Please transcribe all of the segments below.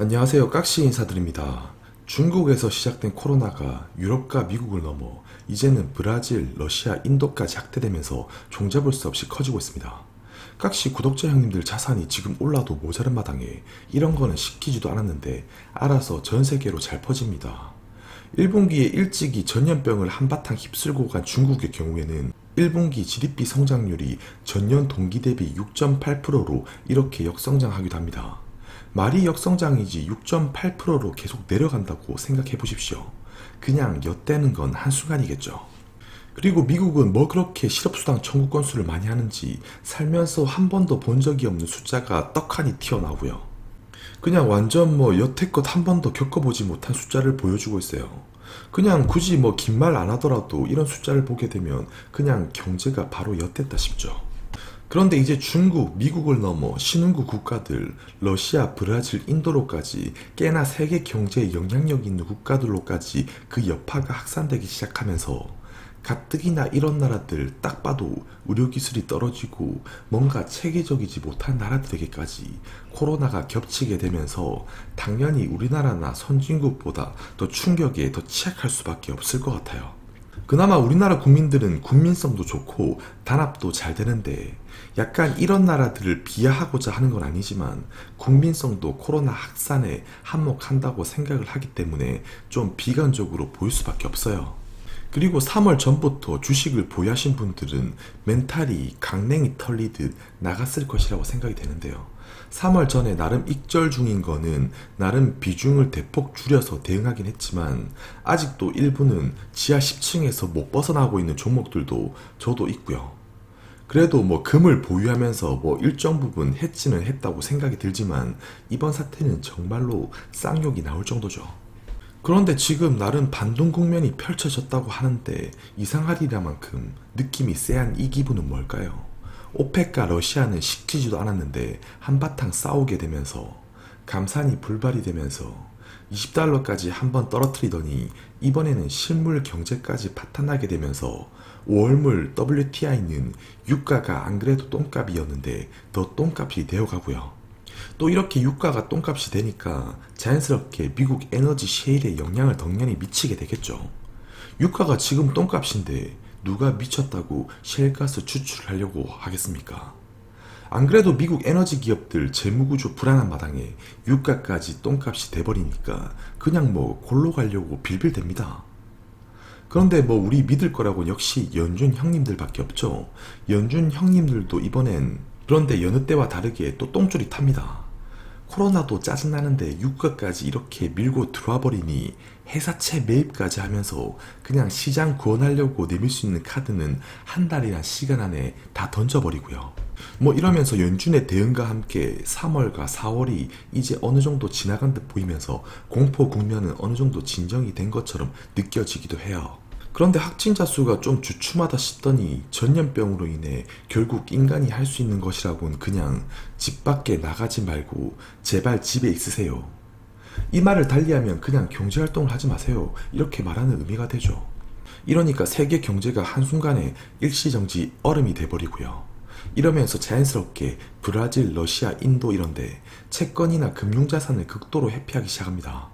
안녕하세요. 깍시 인사드립니다. 중국에서 시작된 코로나가 유럽과 미국을 넘어 이제는 브라질, 러시아, 인도까지 확대되면서 종잡을 수 없이 커지고 있습니다. 깍시 구독자 형님들 자산이 지금 올라도 모자른 마당에 이런 거는 시키지도 않았는데 알아서 전 세계로 잘 퍼집니다. 1분기에 일찍이 전염병을 한바탕 휩쓸고 간 중국의 경우에는 1분기 GDP 성장률이 전년 동기 대비 6.8%로 이렇게 역성장하기도 합니다. 말이 역성장이지 6.8%로 계속 내려간다고 생각해 보십시오. 그냥 엿대는 건 한순간이겠죠. 그리고 미국은 뭐 그렇게 실업수당 청구 건수를 많이 하는지 살면서 한 번도 본 적이 없는 숫자가 떡하니 튀어나오고요. 그냥 완전 여태껏 한 번도 겪어보지 못한 숫자를 보여주고 있어요. 그냥 굳이 긴 말 안 하더라도 이런 숫자를 보게 되면 그냥 경제가 바로 엿됐다 싶죠. 그런데 이제 중국, 미국을 넘어 신흥국 국가들, 러시아, 브라질, 인도로까지 꽤나 세계 경제에 영향력 있는 국가들로까지 그 여파가 확산되기 시작하면서 가뜩이나 이런 나라들 딱 봐도 의료기술이 떨어지고 뭔가 체계적이지 못한 나라들에게까지 코로나가 겹치게 되면서 당연히 우리나라나 선진국보다 더 충격에 더 취약할 수밖에 없을 것 같아요. 그나마 우리나라 국민들은 국민성도 좋고 단합도 잘 되는데 약간 이런 나라들을 비하하고자 하는 건 아니지만 국민성도 코로나 확산에 한몫한다고 생각을 하기 때문에 좀 비관적으로 보일 수밖에 없어요. 그리고 3월 전부터 주식을 보유하신 분들은 멘탈이 강냉이 털리듯 나갔을 것이라고 생각이 되는데요. 3월 전에 나름 익절 중인 거는 나름 비중을 대폭 줄여서 대응하긴 했지만 아직도 일부는 지하 10층에서 못 벗어나고 있는 종목들도 저도 있고요. 그래도 금을 보유하면서 일정 부분 해지는 했다고 생각이 들지만 이번 사태는 정말로 쌍욕이 나올 정도죠. 그런데 지금 나름 반동 국면이 펼쳐졌다고 하는데 이상하리라 만큼 느낌이 쎄한 이 기분은 뭘까요? 오펙과 러시아는 식지지도 않았는데 한바탕 싸우게 되면서 감산이 불발이 되면서 20달러까지 한번 떨어뜨리더니 이번에는 실물 경제까지 파탄나게 되면서 5월물 WTI는 유가가 안 그래도 똥값이었는데 더 똥값이 되어가고요. 또 이렇게 유가가 똥값이 되니까 자연스럽게 미국 에너지 셰일에 영향을 당연히 미치게 되겠죠. 유가가 지금 똥값인데 누가 미쳤다고 셰일가스 추출하려고 하겠습니까? 안 그래도 미국 에너지 기업들 재무구조 불안한 마당에 유가까지 똥값이 돼버리니까 그냥 골로 가려고 빌빌댑니다. 그런데 우리 믿을 거라고 역시 연준 형님들밖에 없죠. 연준 형님들도 이번엔 그런데 여느 때와 다르게 또 똥줄이 탑니다. 코로나도 짜증나는데 유가까지 이렇게 밀고 들어와 버리니 회사채 매입까지 하면서 그냥 시장 구원하려고 내밀 수 있는 카드는 한 달이란 시간 안에 다 던져버리고요. 이러면서 연준의 대응과 함께 3월과 4월이 이제 어느 정도 지나간 듯 보이면서 공포 국면은 어느 정도 진정이 된 것처럼 느껴지기도 해요. 그런데 확진자 수가 좀 주춤하다 싶더니 전염병으로 인해 결국 인간이 할 수 있는 것이라고는 그냥 집 밖에 나가지 말고 제발 집에 있으세요. 이 말을 달리하면 그냥 경제활동을 하지 마세요. 이렇게 말하는 의미가 되죠. 이러니까 세계 경제가 한순간에 일시정지 얼음이 돼버리고요. 이러면서 자연스럽게 브라질, 러시아, 인도 이런데 채권이나 금융자산을 극도로 회피하기 시작합니다.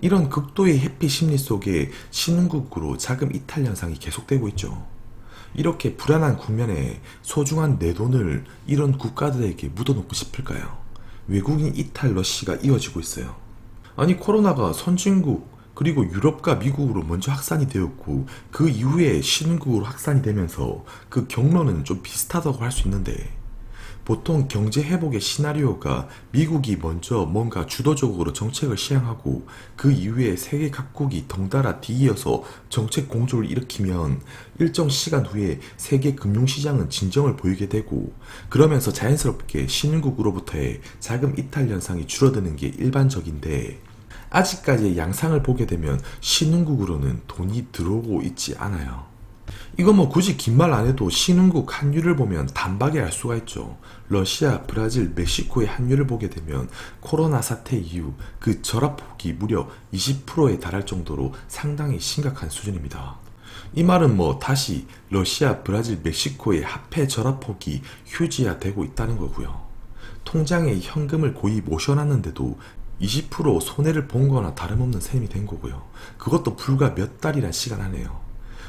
이런 극도의 회피 심리 속에 신흥국으로 자금 이탈 현상이 계속되고 있죠. 이렇게 불안한 국면에 소중한 내 돈을 이런 국가들에게 묻어놓고 싶을까요? 외국인 이탈 러시가 이어지고 있어요. 아니 코로나가 선진국 그리고 유럽과 미국으로 먼저 확산이 되었고 그 이후에 신흥국으로 확산이 되면서 그 경로는 좀 비슷하다고 할 수 있는데 보통 경제 회복의 시나리오가 미국이 먼저 뭔가 주도적으로 정책을 시행하고 그 이후에 세계 각국이 덩달아 뒤이어서 정책 공조를 일으키면 일정 시간 후에 세계 금융시장은 진정을 보이게 되고 그러면서 자연스럽게 신흥국으로부터의 자금 이탈 현상이 줄어드는 게 일반적인데 아직까지의 양상을 보게 되면 신흥국으로는 돈이 들어오고 있지 않아요. 이거 굳이 긴 말 안 해도 신흥국 환율을 보면 단박에 알 수가 있죠. 러시아, 브라질, 멕시코의 환율을 보게 되면 코로나 사태 이후 그 절하폭이 무려 20%에 달할 정도로 상당히 심각한 수준입니다. 이 말은 다시 러시아, 브라질, 멕시코의 화폐 절하폭이 휴지화되고 있다는 거고요. 통장에 현금을 고이 모셔놨는데도 20% 손해를 본 거나 다름없는 셈이 된 거고요. 그것도 불과 몇 달이란 시간 안에요.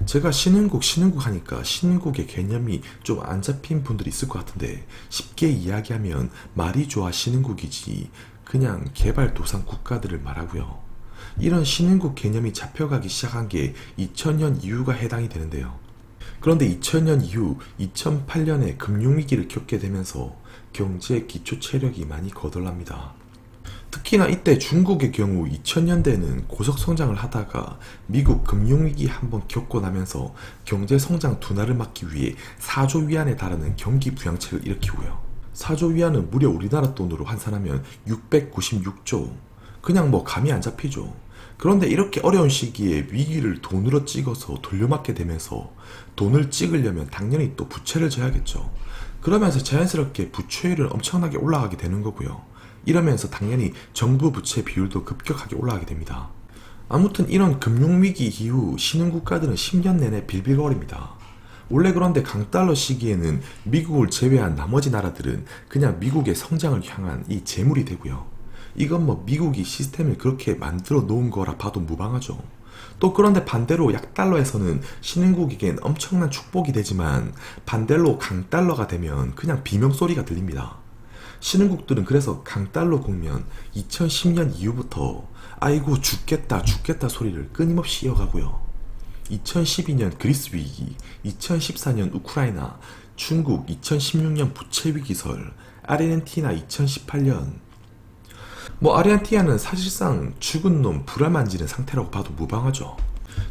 제가 신흥국 하니까 신흥국의 개념이 좀 안 잡힌 분들이 있을 것 같은데, 쉽게 이야기하면 말이 좋아 신흥국이지 그냥 개발도상 국가들을 말하고요. 이런 신흥국 개념이 잡혀가기 시작한 게 2000년 이후가 해당이 되는데요. 그런데 2000년 이후 2008년에 금융위기를 겪게 되면서 경제 기초 체력이 많이 거덜납니다. 특히나 이때 중국의 경우 2000년대에는 고속성장을 하다가 미국 금융위기 한번 겪고 나면서 경제성장 둔화를 막기 위해 4조 위안에 달하는 경기부양책을 일으키고요. 4조 위안은 무려 우리나라 돈으로 환산하면 696조. 그냥 뭐 감이 안 잡히죠. 그런데 이렇게 어려운 시기에 위기를 돈으로 찍어서 돌려막게 되면서 돈을 찍으려면 당연히 또 부채를 져야겠죠. 그러면서 자연스럽게 부채율은 엄청나게 올라가게 되는 거고요. 이러면서 당연히 정부 부채 비율도 급격하게 올라가게 됩니다. 아무튼 이런 금융위기 이후 신흥국가들은 10년 내내 빌빌거립니다. 원래 그런데 강달러 시기에는 미국을 제외한 나머지 나라들은 그냥 미국의 성장을 향한 이 재물이 되고요. 이건 뭐 미국이 시스템을 그렇게 만들어 놓은 거라 봐도 무방하죠. 또 그런데 반대로 약달러에서는 신흥국에겐 엄청난 축복이 되지만 반대로 강달러가 되면 그냥 비명소리가 들립니다. 신흥국들은 그래서 강달러 국면 2010년 이후부터 아이고 죽겠다 소리를 끊임없이 이어가고요. 2012년 그리스 위기, 2014년 우크라이나, 중국 2016년 부채 위기설, 아르헨티나 2018년. 아르헨티나는 사실상 죽은 놈 불알 만지는 상태라고 봐도 무방하죠.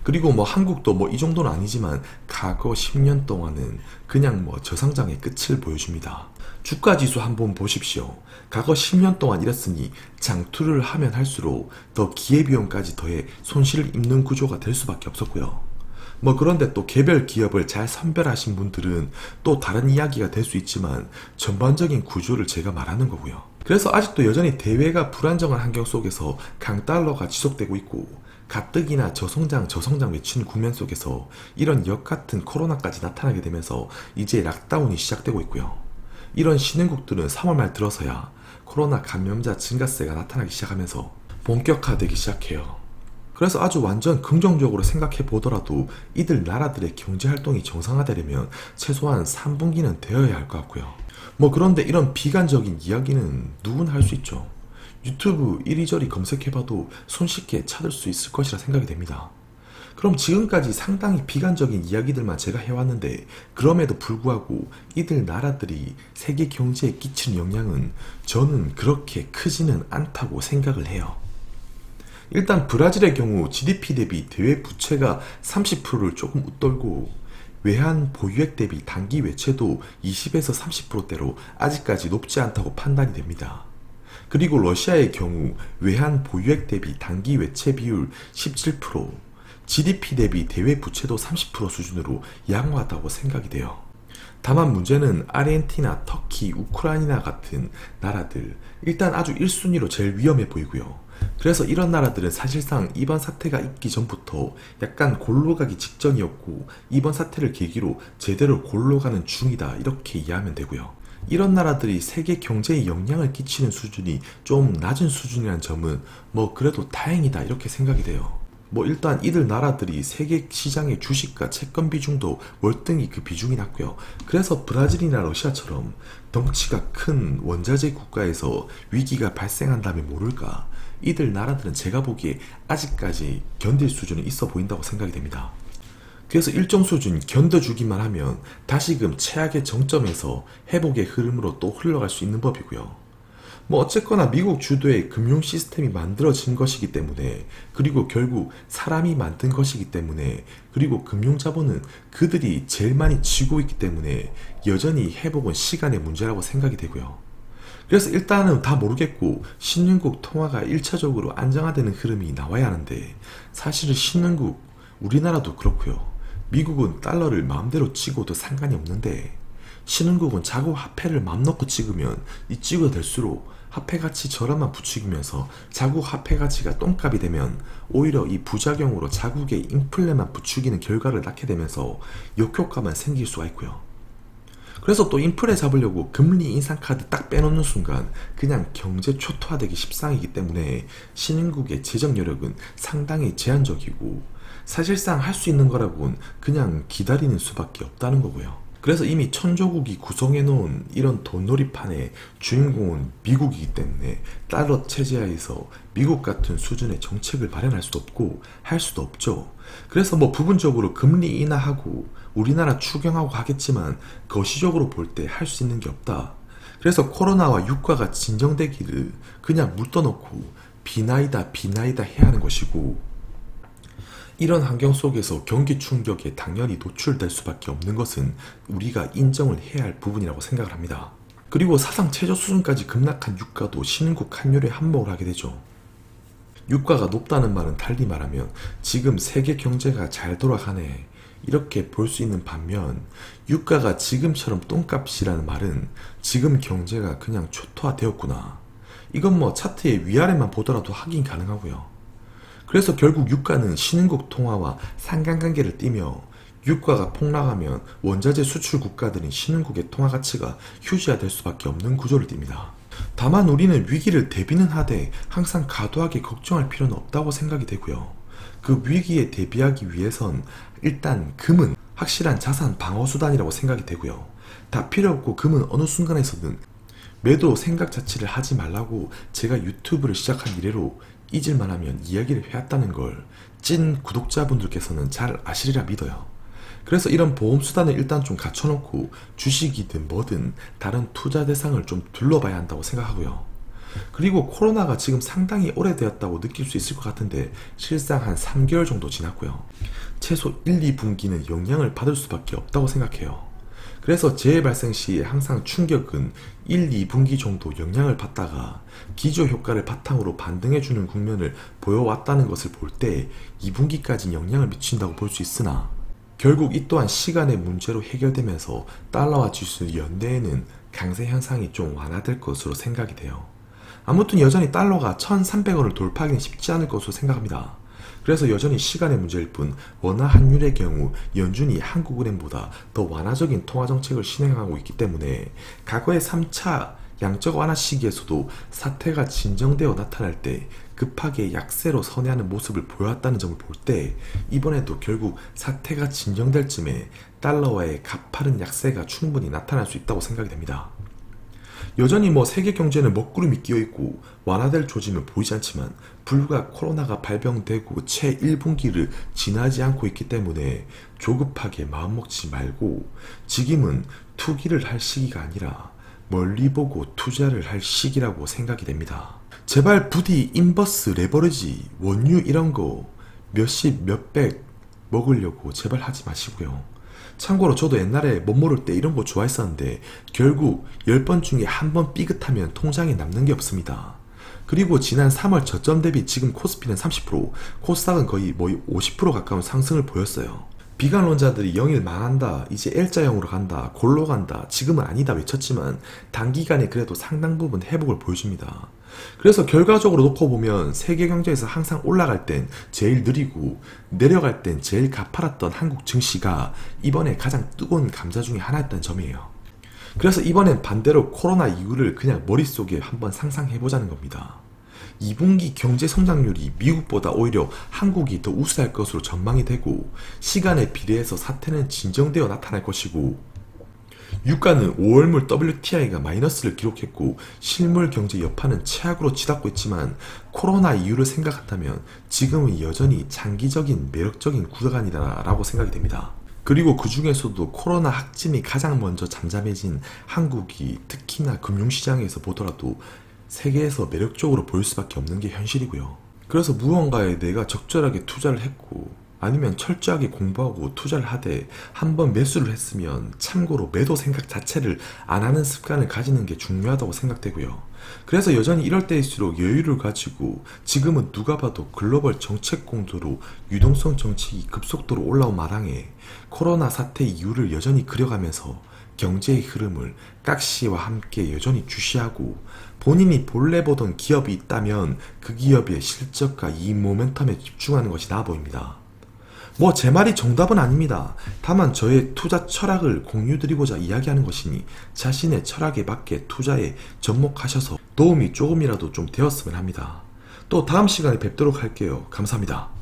그리고 한국도 이 정도는 아니지만 과거 10년 동안은 그냥 저성장의 끝을 보여줍니다. 주가지수 한번 보십시오. 과거 10년 동안 이랬으니 장투를 하면 할수록 더 기회비용까지 더해 손실을 입는 구조가 될 수밖에 없었고요. 그런데 또 개별 기업을 잘 선별하신 분들은 또 다른 이야기가 될 수 있지만 전반적인 구조를 제가 말하는 거고요. 그래서 아직도 여전히 대외가 불안정한 환경 속에서 강달러가 지속되고 있고 가뜩이나 저성장 외치는 국면 속에서 이런 역같은 코로나까지 나타나게 되면서 이제 락다운이 시작되고 있고요. 이런 신흥국들은 3월 말 들어서야 코로나 감염자 증가세가 나타나기 시작하면서 본격화되기 시작해요. 그래서 아주 완전 긍정적으로 생각해 보더라도 이들 나라들의 경제활동이 정상화되려면 최소한 3분기는 되어야 할 것 같고요. 그런데 이런 비관적인 이야기는 누구나 할 수 있죠. 유튜브 이리저리 검색해봐도 손쉽게 찾을 수 있을 것이라 생각이 됩니다. 그럼 지금까지 상당히 비관적인 이야기들만 제가 해왔는데 그럼에도 불구하고 이들 나라들이 세계 경제에 끼치는 영향은 저는 그렇게 크지는 않다고 생각을 해요. 일단 브라질의 경우 GDP 대비 대외 부채가 30%를 조금 웃돌고 외환 보유액 대비 단기 외채도 20에서 30%대로 아직까지 높지 않다고 판단이 됩니다. 그리고 러시아의 경우 외환 보유액 대비 단기 외채 비율 17%, GDP 대비 대외 부채도 30% 수준으로 양호하다고 생각이 돼요. 다만 문제는 아르헨티나, 터키, 우크라이나 같은 나라들, 일단 아주 1순위로 제일 위험해 보이고요. 그래서 이런 나라들은 사실상 이번 사태가 있기 전부터 약간 골로 가기 직전이었고 이번 사태를 계기로 제대로 골로 가는 중이다 이렇게 이해하면 되고요. 이런 나라들이 세계 경제에 영향을 끼치는 수준이 좀 낮은 수준이라는 점은 그래도 다행이다 이렇게 생각이 돼요. 일단 이들 나라들이 세계 시장의 주식과 채권 비중도 월등히 그 비중이 낮고요. 그래서 브라질이나 러시아처럼 덩치가 큰 원자재 국가에서 위기가 발생한다면 모를까, 이들 나라들은 제가 보기에 아직까지 견딜 수준은 있어 보인다고 생각이 됩니다. 그래서 일정 수준 견뎌주기만 하면 다시금 최악의 정점에서 회복의 흐름으로 또 흘러갈 수 있는 법이고요. 어쨌거나 미국 주도의 금융 시스템이 만들어진 것이기 때문에, 그리고 결국 사람이 만든 것이기 때문에, 그리고 금융자본은 그들이 제일 많이 쥐고 있기 때문에 여전히 회복은 시간의 문제라고 생각이 되고요. 그래서 일단은 다 모르겠고 신흥국 통화가 1차적으로 안정화되는 흐름이 나와야 하는데, 사실은 신흥국, 우리나라도 그렇고요. 미국은 달러를 마음대로 찍어도 상관이 없는데 신흥국은 자국 화폐를 맘 놓고 찍으면 이 찍어 될수록 화폐 가치 저렴만 부추기면서 자국 화폐 가치가 똥값이 되면 오히려 이 부작용으로 자국의 인플레만 부추기는 결과를 낳게 되면서 역효과만 생길 수가 있고요. 그래서 또 인플레 잡으려고 금리 인상 카드 딱 빼놓는 순간 그냥 경제 초토화되기 십상이기 때문에 신흥국의 재정 여력은 상당히 제한적이고 사실상 할 수 있는 거라고는 그냥 기다리는 수밖에 없다는 거고요. 그래서 이미 천조국이 구성해놓은 이런 돈놀이판의 주인공은 미국이기 때문에 달러 체제하에서 미국 같은 수준의 정책을 발행할 수도 없고 할 수도 없죠. 그래서 뭐 부분적으로 금리 인하하고 우리나라 추경하고 하겠지만 거시적으로 볼 때 할 수 있는 게 없다. 그래서 코로나와 유가가 진정되기를 그냥 물 떠놓고 비나이다 해야 하는 것이고, 이런 환경 속에서 경기 충격에 당연히 노출될 수밖에 없는 것은 우리가 인정을 해야 할 부분이라고 생각을 합니다. 그리고 사상 최저 수준까지 급락한 유가도 신흥국 환율에 한몫을 하게 되죠. 유가가 높다는 말은 달리 말하면 지금 세계 경제가 잘 돌아가네, 이렇게 볼 수 있는 반면, 유가가 지금처럼 똥값이라는 말은 지금 경제가 그냥 초토화되었구나, 이건 뭐 차트의 위아래만 보더라도 확인 가능하고요. 그래서 결국 유가는 신흥국 통화와 상관관계를 띠며, 유가가 폭락하면 원자재 수출 국가들인 신흥국의 통화 가치가 휴지화될 수밖에 없는 구조를 띱니다. 다만 우리는 위기를 대비는 하되 항상 과도하게 걱정할 필요는 없다고 생각이 되고요. 그 위기에 대비하기 위해선 일단 금은 확실한 자산 방어수단이라고 생각이 되고요. 다 필요 없고 금은 어느 순간에서든 매도 생각 자체를 하지 말라고 제가 유튜브를 시작한 이래로 잊을만 하면 이야기를 해왔다는 걸 찐 구독자분들께서는 잘 아시리라 믿어요. 그래서 이런 보험수단을 일단 좀 갖춰놓고 주식이든 뭐든 다른 투자 대상을 좀 둘러봐야 한다고 생각하고요. 그리고 코로나가 지금 상당히 오래되었다고 느낄 수 있을 것 같은데 실상 한 3개월 정도 지났고요. 최소 1, 2분기는 영향을 받을 수밖에 없다고 생각해요. 그래서 재해 발생 시에 항상 충격은 1, 2분기 정도 영향을 받다가 기저효과를 바탕으로 반등해주는 국면을 보여왔다는 것을 볼 때 2분기까지 영향을 미친다고 볼 수 있으나, 결국 이 또한 시간의 문제로 해결되면서 달러와 지수 연내에는 강세 현상이 좀 완화될 것으로 생각이 돼요. 아무튼 여전히 달러가 1,300원을 돌파하기는 쉽지 않을 것으로 생각합니다. 그래서 여전히 시간의 문제일 뿐 원화 환율의 경우 연준이 한국은행보다 더 완화적인 통화정책을 실행하고 있기 때문에 과거의 3차 양적 완화 시기에서도 사태가 진정되어 나타날 때 급하게 약세로 선회하는 모습을 보여왔다는 점을 볼 때 이번에도 결국 사태가 진정될 쯤에 달러와의 가파른 약세가 충분히 나타날 수 있다고 생각이 됩니다. 여전히 뭐 세계 경제는 먹구름이 끼어있고 완화될 조짐은 보이지 않지만 불과 코로나가 발병되고 채 1분기를 지나지 않고 있기 때문에 조급하게 마음먹지 말고 지금은 투기를 할 시기가 아니라 멀리 보고 투자를 할 시기라고 생각이 됩니다. 제발 부디 인버스, 레버리지, 원유 이런 거 몇십 몇백 먹으려고 제발 하지 마시고요. 참고로 저도 옛날에 못 모를 때 이런 거 좋아했었는데 결국 10번 중에 한 번 삐끗하면 통장에 남는 게 없습니다. 그리고 지난 3월 저점 대비 지금 코스피는 30%, 코스닥은 거의 50% 가까운 상승을 보였어요. 비관론자들이 영일 망한다, 이제 L자형으로 간다, 골로 간다, 지금은 아니다 외쳤지만 단기간에 그래도 상당 부분 회복을 보여줍니다. 그래서 결과적으로 놓고 보면 세계 경제에서 항상 올라갈 땐 제일 느리고 내려갈 땐 제일 가파랐던 한국 증시가 이번에 가장 뜨거운 감자 중에 하나였다는 점이에요. 그래서 이번엔 반대로 코로나 이유를 그냥 머릿속에 한번 상상해보자는 겁니다. 2분기 경제 성장률이 미국보다 오히려 한국이 더 우세할 것으로 전망이 되고 시간에 비례해서 사태는 진정되어 나타날 것이고, 유가는 5월물 WTI가 마이너스를 기록했고 실물 경제 여파는 최악으로 치닫고 있지만 코로나 이유를 생각한다면 지금은 여전히 장기적인 매력적인 구간이라고 생각이 됩니다. 그리고 그 중에서도 코로나 확진이 가장 먼저 잠잠해진 한국이 특히나 금융시장에서 보더라도 세계에서 매력적으로 보일 수밖에 없는 게 현실이고요. 그래서 무언가에 내가 적절하게 투자를 했고 아니면 철저하게 공부하고 투자를 하되 한번 매수를 했으면 참고로 매도 생각 자체를 안 하는 습관을 가지는 게 중요하다고 생각되고요. 그래서 여전히 이럴 때일수록 여유를 가지고 지금은 누가 봐도 글로벌 정책 공조로 유동성 정책이 급속도로 올라온 마당에 코로나 사태 이유를 여전히 그려가면서 경제의 흐름을 깍시와 함께 여전히 주시하고 본인이 본래 보던 기업이 있다면 그 기업의 실적과 이 모멘텀에 집중하는 것이 나아 보입니다. 뭐 제 말이 정답은 아닙니다. 다만 저의 투자 철학을 공유드리고자 이야기하는 것이니 자신의 철학에 맞게 투자에 접목하셔서 도움이 조금이라도 좀 되었으면 합니다. 또 다음 시간에 뵙도록 할게요. 감사합니다.